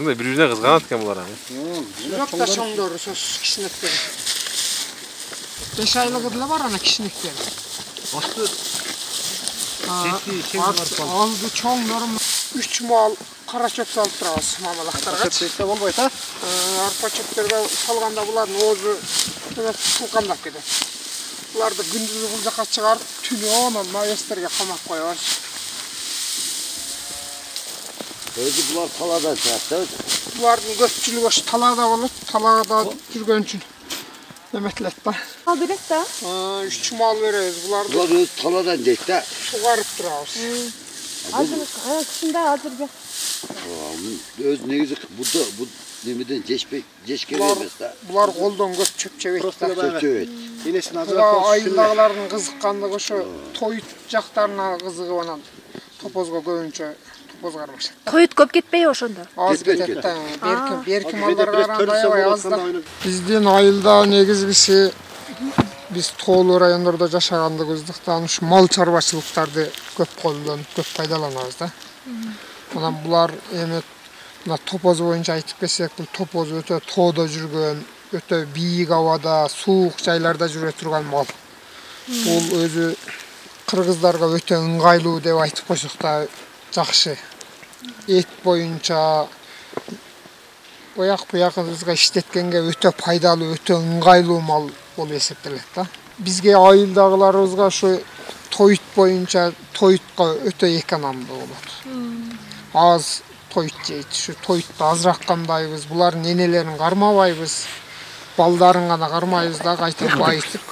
Bir-birine kızganat ekan bular. Yok da şoңдору söz kişinekleri. 5 aylık bile var ana kişinekleri. Astı. Aldı çoңдору 3 mal kara çöp salıp turabыз mamalaktарга. Çöpte bolбойт а? Arpa çöpтерге salganda bulardын oозу сулкандап кетет. Буларды күндүзү бул жака чыгарып, түнү онон навестерге камап коёбуз. Özü bular talada çıkarttı. Bulardын көпчүлүгү ош талаада болот, талаада жүргөн үчүн эметилет да. Ал берет да? 3 mal беребиz. Буларды Bular özü taladan deyt da. сугарып турабыз. Азыр кышында азыр жак. Öz negizi bu nemeden jeşke emez da. Булар колдон көп чөп жебейт да. Çöp çöp. Enесин Айылдагылардын кызыккандыгы ошо тоют жактарына кызыгып анан топозго көбүнчө тоpoz кармашат. Коют көп кетпейби ошондо? Az кетет да. Берки малдарга караганда аябай аз да. Биздин айылда негизгиси биз тоолуу райондордо жашагандыгыбыздыктан ушу мал чарбачылыктарды көп колдонуп, көп пайдаланабыз да. Анан булар эми мына топоз боюнча айтып кетсек, бул топоз өтө тоодо жүргөн, өтө бийик абада, суук жайларда жүрө турган мал. Бул өзү кыргыздарга өтө ыңгайлуу деп айтып койсок да жакшы. Эт боюнча буягыбызга иштеткенге өтө пайдалуу, өтө ыңгайлуу мал болуп эсептелет да. Бизге айылдагыларыбызга ушу тоют боюнча тоютка өтө экономдуу болот. Az toyut жейт. Ушу тоютты азыраак камдайбыз. Булардын энелерин кармабайбыз. Балдарын гана кармайбыз да, кайта байытып,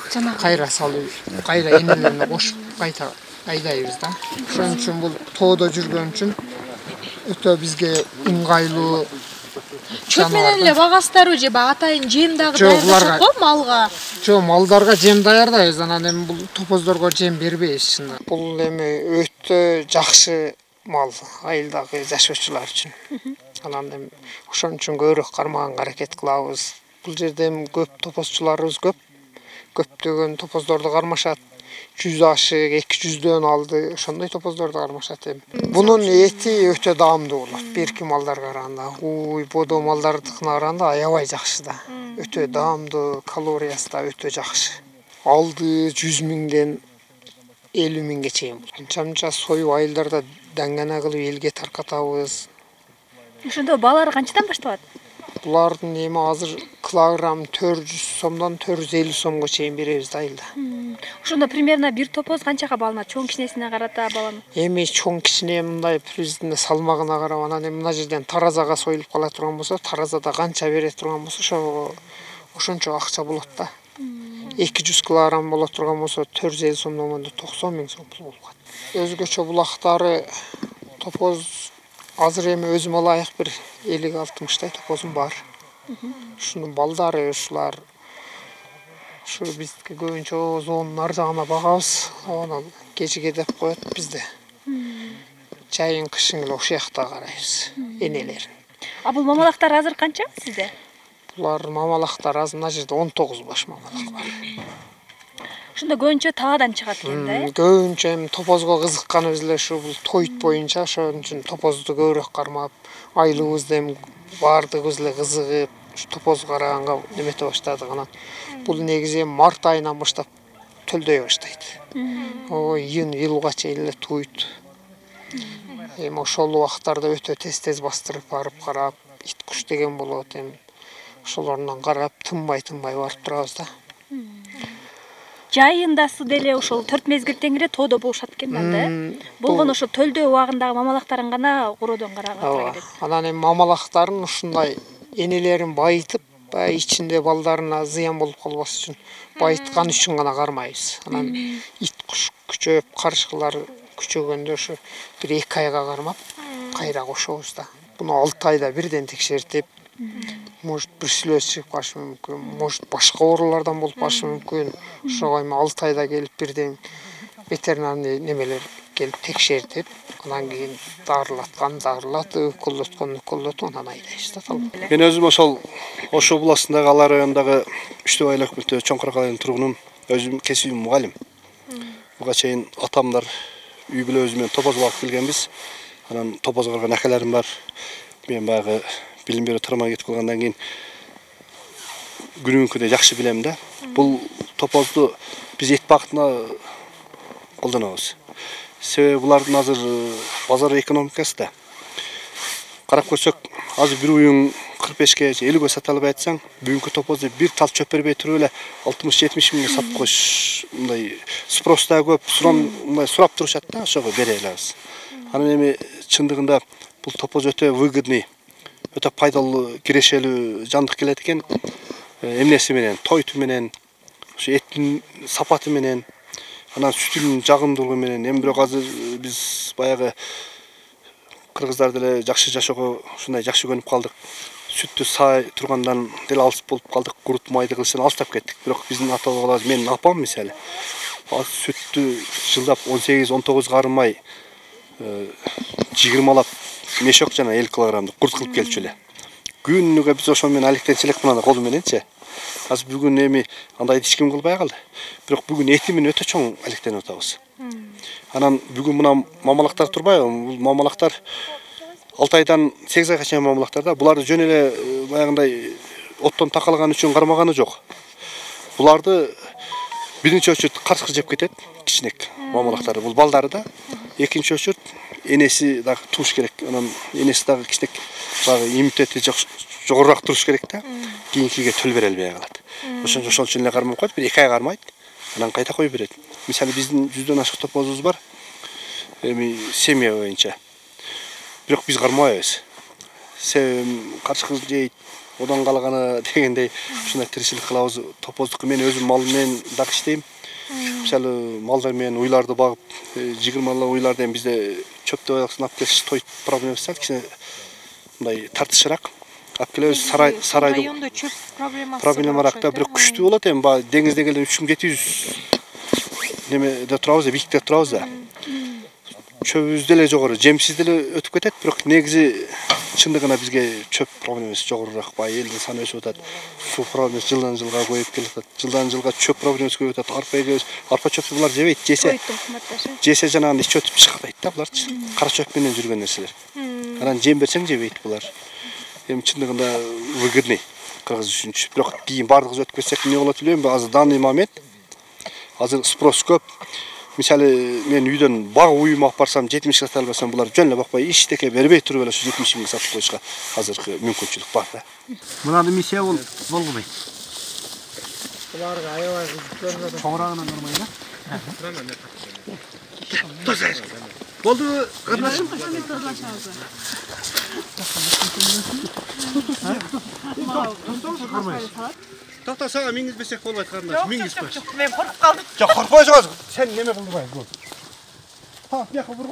кайра салып, кайра энелерине кошуп, кайта айдайбыз да. Ошон үчүн бул тоодо жүргөн үчүн өтө бизге ыңгайлуу. Чөп менен эле багасыздарбы же атайын жем дагы даярдашат го малга? Жок, малдарга жем даярдайбыз. Анан эми бул топоздорго жем бербейбиз чын. Бул эми өтө жакшы мал айылдагы жашоочулар үчүн. Анан эми ошон үчүн көбүрөөк кармаганга аракет кылабыз. Бул жерде эми көп топозчуларыбыз көп. Көптөгөн топоздорду кармашат. 100 ашык, 200дөн алды, ошондой топоздорду кармашат эми. Бунун эти өтө даамдуу болот. Берки малдарга караганда, бодо малдардыкына караганда аябай жакшы да. Өтө даамдуу, калориясы да өтө жакшы. Алды 100 миңден 50 миңге чейин. Анча союп айылдарда даңгана кылып элге таркатабыз. Ошондо баалары канчадан башталат? Булардын эми азыр килограмм 400 сомдон 450 сомго чейин беребиз да айылда. Ошондо примерно бир топоз канчага балынат? Чоң кичинесине карата баланат? Эми чоң кичине мындай приблизительно салмагына карап, анан эми мына жерден таразага союлуп кала турган болсо, таразада канча бере турган болсо, ошончо акча болот да. 200 килограмм боло турган болсо 450 сомдон 90 миң сом болот. Өзгөчө булактары топоз азыр эми өзүм ылайык бир 50-60 топозум бар. Ушунун балдары ушулар ушу бизге көбүнчө зоонун ар жагына багабыз. Анан кечиге деп коет бизде. Жайын кышын эле ошол жакта карайбыз энелерин. А бул мамалактар азыр канча сизде? Булар мамалактар азыр мына жерде 19 баш мамалак бар. Ошондо көбүнчө таадан чыгат экен да, э? Көбүнчө эми топозго кызыкканыбыз эле ушу бул тоют боюнча, ошон үчүн топозду көбүрөөк кармап, айылыбызда эми баардыгыбыз эле кызыгып, топоз караганга немете баштадык. Анан бул негизи март айынан баштап төлдөй баштайт. Июнга чейин эле туйт. Эми ошол убактарда өтө тез бастырып барып карап, ит куш деген болот эми. Ошолорунан карап, тынбай барып турабыз да. Жайындасы деле ошол 4 мезгил теңире тоодо болушат экен да. Болгону ошо төлдөө убагындагы мамалактарын гана короодон карага керек. Анан эми мамалактарын ушундай энелерин байытып, ичинде балдарына зыян болуп калбас үчүн байыткан үчүн гана кармайбыз. Анан ит куш күчөп, карышкылар күчөгөндө ошо бир 2 айга кармап, кайра кошобуз да. Буну 6 айда бирден текшертип, может бруцеллез чыгып калышы мүмкүн, может башка оорулардан болуп калышы мүмкүн. Ошого эми 6 айда келип бирден ветеринарный немелер келип текшертип, анан кийин дарылатып, уколдотуп анан айдайбыз да. Мен өзүм ошо буласындагы Ала районундагы Үчтөбай өлкөтү Чоңкурак айылынын тургунум, өзүм кесибим мугалим. Буга чейин атамдар үй бүлө өзү менен топоз багып келгенбиз. Анан топоз карган акаларым бар. Мен баягы билим берүү тармагына кетип калгандан кийин күнүмкүдө жакшы билем да. Бул топозду биз эт багытына колдонобуз. Себеби булардын азыр базар экономикасы да. Карап көрсөк, азыр бир уюң 45-ке, 50-ге сата албай атсаң, бүгүнкү топозду бир тал чөп бербей туруп эле 60-70 миңге сатып коюш, мындай спрос да көп, мындай сурап турушат да, ошого бере алабыз. Анан эми чындыгында бул топоз өтө выгодный, өтө пайдалуу, кирешелүү жандык келет экен. Эмнеси менен, тойту менен, ошо эттин сапаты менен, анан сүтүнүн жагымдуулугу менен. Эми бирок азыр биз баягы кыргыздар деле жакшы жашоого ушундай жакшы көнүп калдык. Сүттү сай тургандан деле алыс болуп калдык. Курут майды кылышын алыстап кеттик. Бирок биздин ата бабаларыбыз, менин апам мисалы, сүттү жылдап 18-19 карын май 20лап мешок жана 50 килограммды курут кылып келчү эле. Күнүгө биз ошо менен алектенчи элек мына кол мененчи. Азыр бүгүн эми андайды эч ким кылбай калды. Бирок бүгүн эти менен өтө чоң алектенип атабыз. Анан бүгүн мына мамалактар турбайбы? Бул мамалактар 6 айдан 8 айга чейин мамалактар да. Буларды жөн эле баягындай оттон такалган үчүн кармаганы жок. Буларды биринчи очурт карчык жеп кетет, кичинек мамалактар. Бул балдары да. Экинчи очурт энеси дагы туш керек. Анан энеси дагы кичинек дагы иммунитети жогорураак туруш керек да. Кийинкиге төл бере албай калат. Ошол үчүн эле кармап коет, бир 2 ай кармайт. Анан кайта коюп берет. Мисалы биздин 100дөн ашык топозубуз бар. Эми семья боюнча. Бирок биз кармабайбыз. Себеби карчык жейт, одан калганы дегендей ушундай тиричилик кылабыз. Топоздуку мен өзүм мал менен дагы иштейм. Мисалы малдар менен уйларды багып, 20 уйларды эми бизде чөптү байлыксын алып келиш той проблемасы бар. Кичине мындай тартышыраак. Алып келебиз сарайды. Райондо чөп проблемараак да, бирок күчтүү болот эми. Деңизден келген 3700 немеде турабыз, биктикте турабыз да. Чөбүбүз деле жогору, жемсиз деле өтүп кетет, бирок негизи чындыгына бизге чөп проблемасы жогорураак. Элдин саны өсүп атат. Суу проблемасы жылдан жылга көбөйүп келатат. Жылдан жылга чөп проблемасы көбөйүп атат. Арпа эгебиз, арпа чөптү булар жебейт, жесе жанагындай ич өтүп чыкпайт да буларчы. Кара чөп менен жүргөн нерселер. Анан жем берсең жебейт булар. Эми чындыгында выгодный кыргыз үчүнчү. Бирок кийин бардыгыбыз өтүп кетсек эмне болот билбейм. Азыр данный момент азыр спрос көп. Мисалы мен үйдөн баг уюм алып барсам 70 сата албасам, булар жөн эле бакпай иштеке бербей туруп эле 70 миң сатып коюшка азыркы мүмкүнчүлүк бар да. Мынаны миссия болбойт. Буларга аябай кызыктуу. Чоңрагынан нормай да. Болду, карындашым. Тоқта, сага мингизбесек болбойт, карындаш. Мингизбеш. Мен коркуп калдым. Жок, коркпой жогоз. Сен неме кылдырбайсың? Та, бияка бургун.